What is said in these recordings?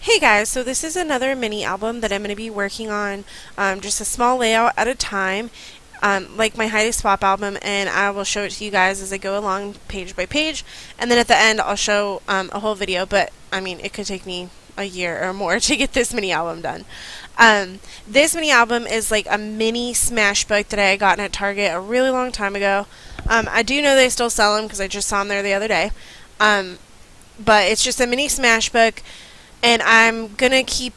Hey guys, so this is another mini album that I'm going to be working on, just a small layout at a time, like my Heidi Swap album, and I will show it to you guys as I go along page by page, and then at the end I'll show a whole video, but I mean it could take me a year or more to get this mini album done. This mini album is like a mini smash book that I got at Target a really long time ago. I do know they still sell them because I just saw them there the other day. Um, but it's just a mini smash book, and I'm gonna keep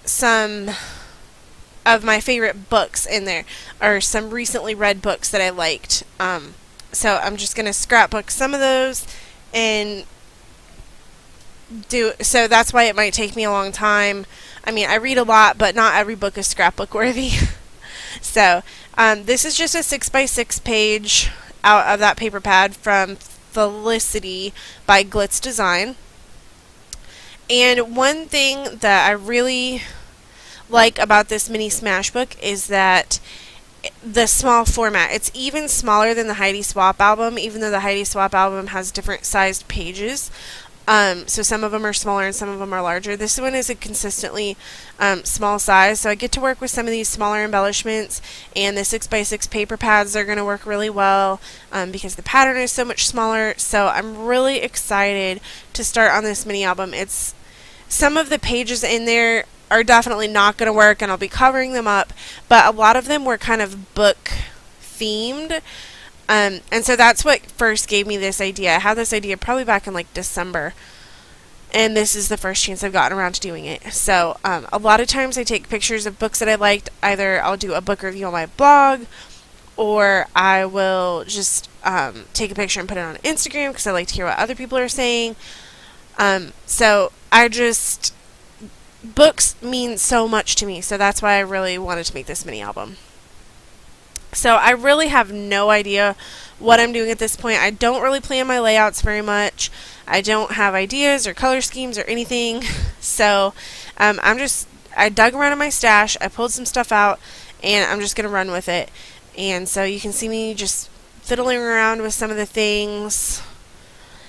some of my favorite books in there, or some recently read books that I liked. So I'm just gonna scrapbook some of those and do. So that's why it might take me a long time. I mean, I read a lot, but not every book is scrapbook worthy. So this is just a 6x6 page out of that paper pad from Felicity by Glitz Design. And one thing that I really like about this mini smash book is that the small format. It's even smaller than the Heidi Swap album, even though the Heidi Swap album has different sized pages. So some of them are smaller and some of them are larger. This one is a consistently small size, so I get to work with some of these smaller embellishments, and the 6x6 paper pads are going to work really well because the pattern is so much smaller. So I'm really excited to start on this mini album. It's some of the pages in there are definitely not going to work, and I'll be covering them up, but a lot of them were kind of book themed. And so that's what first gave me this idea. I had this idea probably back in like December, and this is the first chance I've gotten around to doing it. So a lot of times I take pictures of books that I liked. Either I'll do a book review on my blog, or I will just take a picture and put it on Instagram because I like to hear what other people are saying. So I just, books mean so much to me, so that's why I really wanted to make this mini album. So I really have no idea what I'm doing at this point. I don't really plan my layouts very much. I don't have ideas or color schemes or anything. So I dug around in my stash, I pulled some stuff out, and I'm just going to run with it. And so you can see me just fiddling around with some of the things.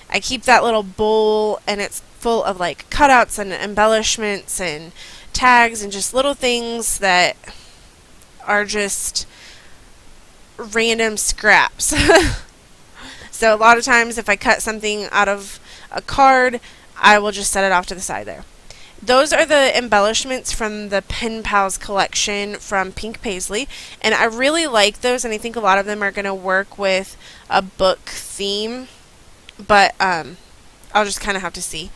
I keep that little bowl, and it's full of like cutouts and embellishments and tags and just little things that are just random scraps. So a lot of times if I cut something out of a card, I will just set it off to the side there. Those are the embellishments from the Pen Pals collection from Pink Paisley, and I really like those, and I think a lot of them are going to work with a book theme, but I'll just kind of have to see.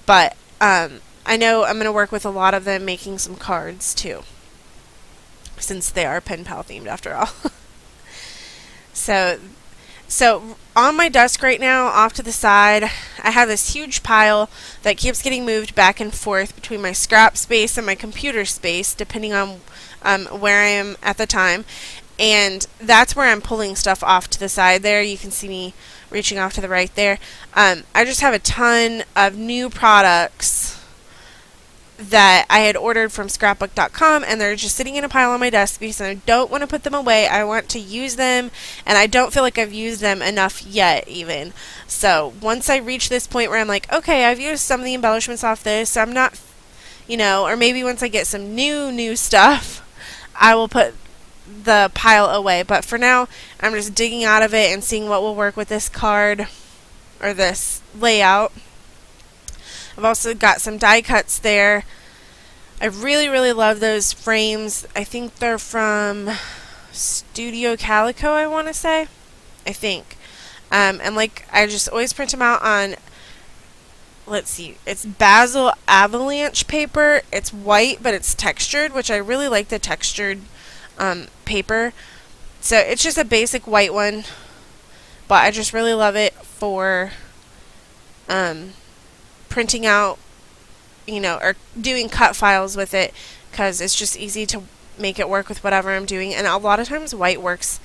But I know I'm going to work with a lot of them making some cards too, since they are Pen Pal themed after all. So on my desk right now, off to the side, I have this huge pile that keeps getting moved back and forth between my scrap space and my computer space, depending on where I am at the time. And that's where I'm pulling stuff off to the side there. You can see me reaching off to the right there. I just have a ton of new products that I had ordered from scrapbook.com, and they're just sitting in a pile on my desk because I don't want to put them away. I want to use them, and I don't feel like I've used them enough yet even. So once I reach this point where I'm like, okay, I've used some of the embellishments off this, so I'm not, or maybe once I get some new stuff, I will put the pile away. But for now, I'm just digging out of it and seeing what will work with this card or this layout. I've also got some die cuts there. I really love those frames. I think they're from Studio Calico, I want to say. I think. And like, I just always print them out on, let's see, it's Basil Avalanche paper. It's white, but it's textured, which I really like the textured paper. So it's just a basic white one, but I just really love it for printing out, or doing cut files with it, because it's just easy to make it work with whatever I'm doing. And a lot of times white works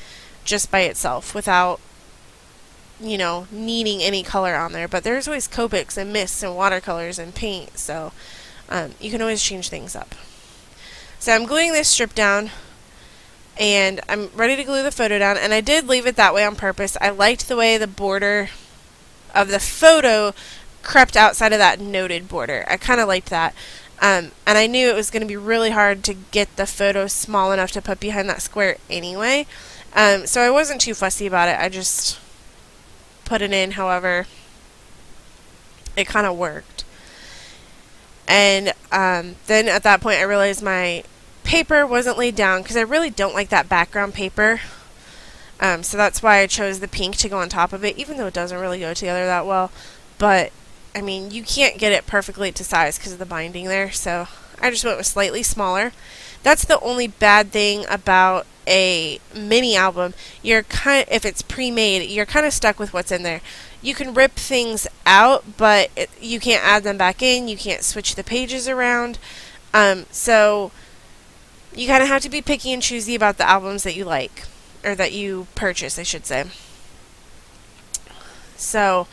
just by itself without, needing any color on there. But there's always Copics and mists and watercolors and paint, so you can always change things up. So I'm gluing this strip down, and I'm ready to glue the photo down, and I did leave it that way on purpose. I liked the way the border of the photo crept outside of that noted border. I kind of liked that. And I knew it was going to be really hard to get the photo small enough to put behind that square anyway. So I wasn't too fussy about it. I just put it in however it kind of worked. And then at that point I realized my paper wasn't laid down because I really don't like that background paper. So that's why I chose the pink to go on top of it, even though it doesn't really go together that well. But, I mean, you can't get it perfectly to size because of the binding there, so I just went with slightly smaller. That's the only bad thing about a mini album. If it's pre-made, you're kind of stuck with what's in there. You can rip things out, but you can't add them back in. You can't switch the pages around. So you kind of have to be picky and choosy about the albums that you like, or that you purchase, I should say. So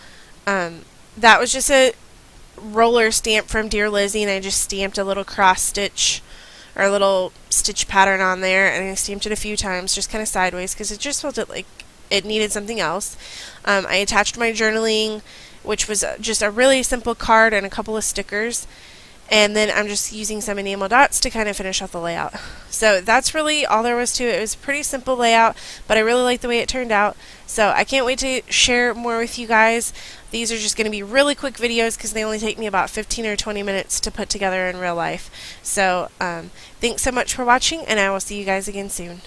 that was just a roller stamp from Dear Lizzie, and I just stamped a little cross stitch or a little stitch pattern on there, and I stamped it a few times just kind of sideways because it just felt like it needed something else. I attached my journaling, which was just a really simple card and a couple of stickers, and then I'm just using some enamel dots to kind of finish off the layout. So that's really all there was to it. It was a pretty simple layout, but I really like the way it turned out. So I can't wait to share more with you guys. These are just going to be really quick videos because they only take me about 15 or 20 minutes to put together in real life. So thanks so much for watching, and I will see you guys again soon.